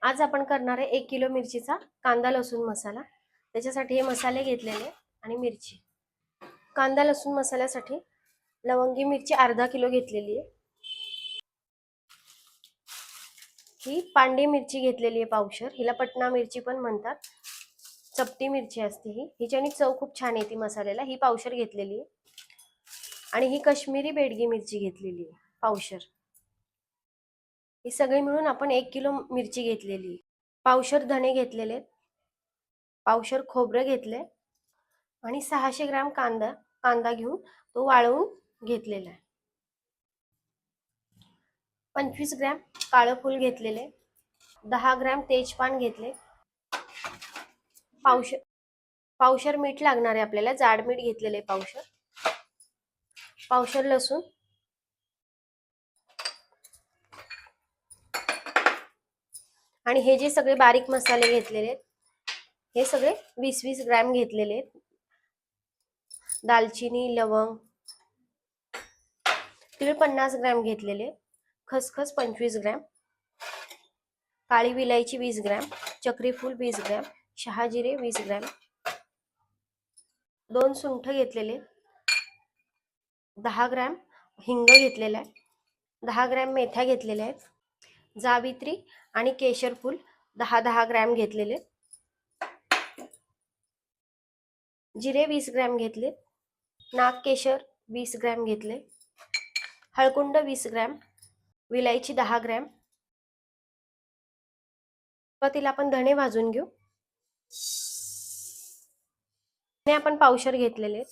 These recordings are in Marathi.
आज आपण करणार आहे 1 किलो मिरचीचा कांदा लसूण मसाला। त्याच्यासाठी हे मसाले घेतलेले आणि मिरची। कांदा लसूण मसाल्यासाठी लवंगी मिरची अर्धा किलो घेतलेली आहे। ही पांडी मिरची घेतलेली आहे पावशर, हिला पटना मिरची पण म्हणतात। चपटी मिरची असते ही, हिच्याने चव खूप छान येते मसाल्याला। ही पावशर घेतलेली आहे। आणि ही काश्मीरी बेडगी मिरची घेतलेली आहे पावशर। ही सगळी मिळून आपण 1 किलो मिरची घेतलेली आहे। पावशर धणे घेतलेले, पावशर खोबरं घेतले आणि 600 ग्रॅम कांदा घेऊन तो वाळवून घेतलेला आहे। 25 ग्रॅम काळं फूल घेतलेले, 10 ग्रॅम तेजपान घेतले, पावशर पावशर मीठ लागणार आहे आपल्याला, जाड मीठ घेतलेले पावशर, पावशर लसूण, आणि हे जे सगळे बारीक मसाले घेतलेले हे सगळे 20-20 ग्रॅम घेतलेले। दालचिनी, लवंग, तीळ 50 ग्रॅम घेतलेले, खसखस 25 ग्रॅम, काळी विलायची 20 ग्रॅम, चक्री फूल 20 ग्रॅम, शहाजिरे 20 ग्रॅम, 2 सुंठ घेतलेले, 10 ग्रॅम हिंग घेतलेला आहे, 10 ग्रॅम मेथ्या घेतलेल्या आहेत, जावित्री आणि केशर फूल 10-10 ग्रॅम घेतलेले, जिरे 20 ग्रॅम घेतले, नागकेशर 20 ग्रॅम घेतले, हळकुंड 20 ग्रॅम, विलायची 10 ग्रॅम। सुरुवातीला आपण धणे भाजून घेऊ। धणे आपण पावशर घेतलेले,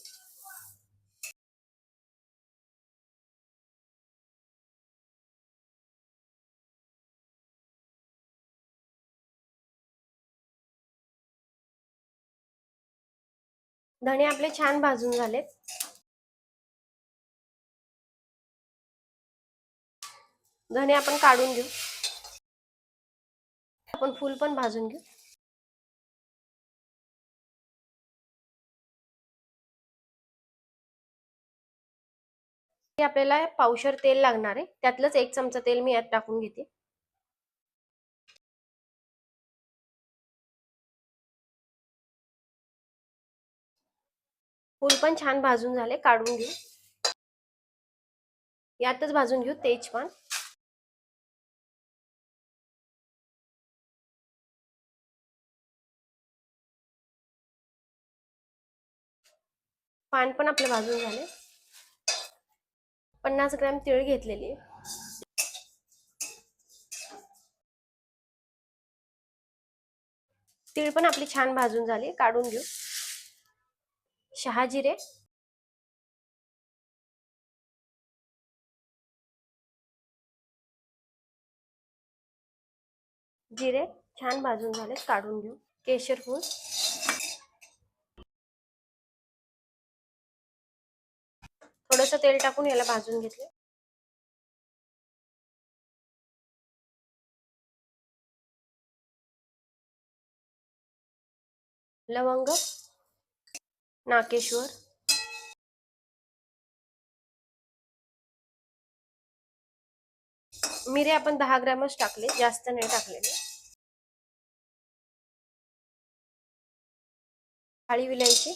धणे आपले छान भाजून झालेत। धणे आपण काढून घेऊ। आपण फूल पण भाजून घेऊ। आपल्याला पावशर तेल लागणार आहे, त्यातलंच 1 चमचा तेल मी यात टाकून घेते। फूल पण छान भाजून झाले, काढून घेऊ। यातच भाजून घेऊ तेजपान, पान पण आपले भाजून झाले। 50 ग्रॅम तीळ घेतलेली, तीळ पण आपली छान भाजून झाली, काढून घेऊ। शहाजिरे, जिरे छान भाजून झाले, काढून घेऊ। केशर फूल, थोडंसं तेल टाकून याला भाजून घेतले। लवंग, नाकेश्वर, मिरे आपण 10 ग्रॅमच टाकले, जास्त नाही टाकलेले। काळी विलायची,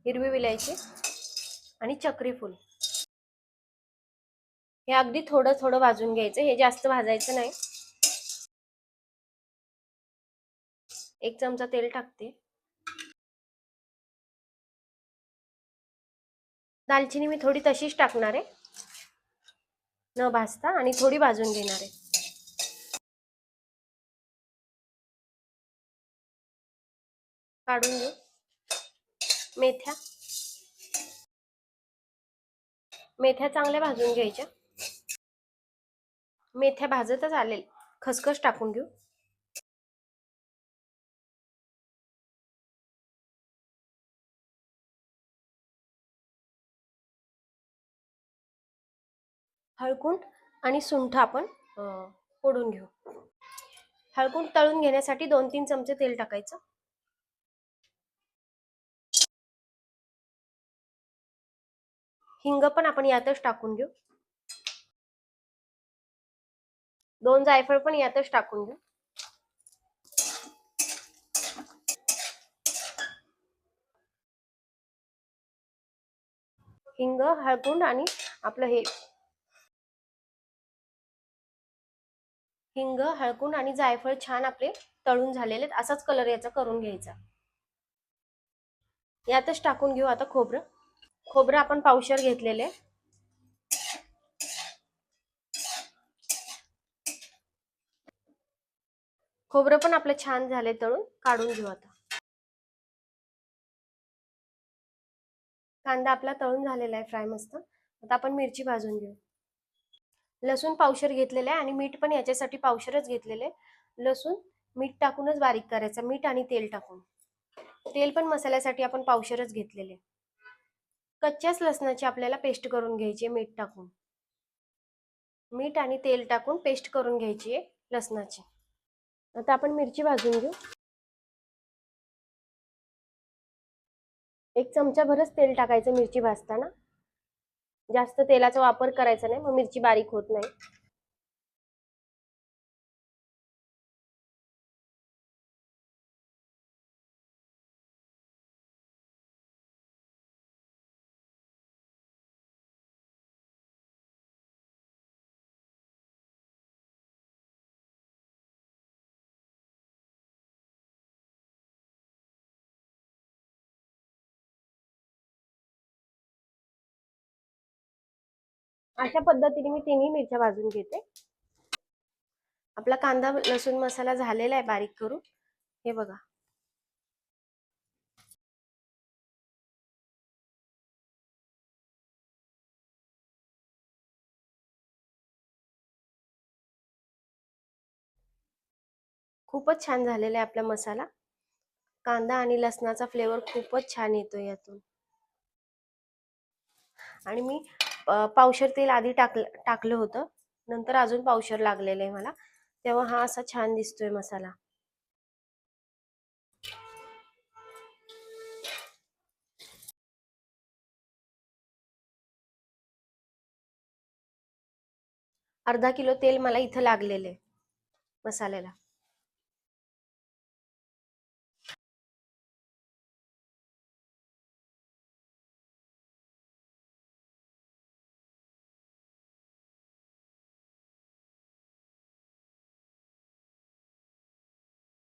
हिरवी विलायची आणि चक्री फूल, हे अगदी थोडं थोडं भाजून घ्यायचं, हे जास्त भाजायचं नाही। 1 चमचा तेल टाकते। दालचिनी मी थोडी तशीच टाकणार आहे, न भाजता, आणि थोडी भाजून घेणार आहे। काढून घेऊ। मेथ्या, मेथ्या चांगल्या भाजून घ्यायच्या। मेथ्या भाजतच आले, खसखस टाकून घेऊ। हळकुंड आणि सुंठ आपण फोडून घेऊ। हळकुंड तळून घेण्यासाठी 2-3 चमचे तेल टाकायचं। हिंग पण आपण यातच टाकून घेऊ। 2 जायफळ पण यातच टाकून घेऊ। हिंग, हळकुंड आणि आपलं हे हिंग, हळकुंड आणि जायफळ छान आपले तळून झालेले आहेत. असाच कलर याचा करून घ्यायचा. यातच टाकून घेऊ आता खोबरं. खोबरं आपण पावशेर घेतलेले. खोबरं पण आपलं छान झाले तळून, काढून घेऊ आता. कांदा आपला तळून झालेला आहे फ्राय मस्त. आता आपण मिरची भाजून घेऊ. लसूण पावशेर घेतलेला आहे आणि मीठ पण याच्यासाठी पावशेरच घेतलेले. लसूण मीठ टाकूनच बारीक करायचा, मीठ आणि तेल टाकून. तेल पण मसाल्यासाठी आपण पावशेरच घेतलेले. कच्च्याच लसणाची आपल्याला पेस्ट करून घ्यायची आहे, मीठ टाकून. मीठ आणि तेल टाकून पेस्ट करून घ्यायची आहे लसणाची. आता आपण मिरची भाजून घेऊ. एक चमचा भरच तेल टाकायचं मिरची भाजताना. जास्त तेलाचा वापर करायचा नाही, मग मिरची बारीक होत नाही. अशा पद्धतीने मी तिन्ही मिरच्या भाजून घेते. आपला कांदा लसूण मसाला झालेला आहे बारीक करून. हे बघा. खूपच छान झालेला आहे आपला मसाला. कांदा आणि लसणाचा फ्लेवर खूपच छान येतो यातून. आणि मी पावशेर तेल आधी टाकलं होतं, नंतर अजून पावशेर लागलेलं आहे मला, तेव्हा हा असा छान दिसतोय मसाला. अर्धा किलो तेल मला इथं लागलेलं आहे मसाल्याला.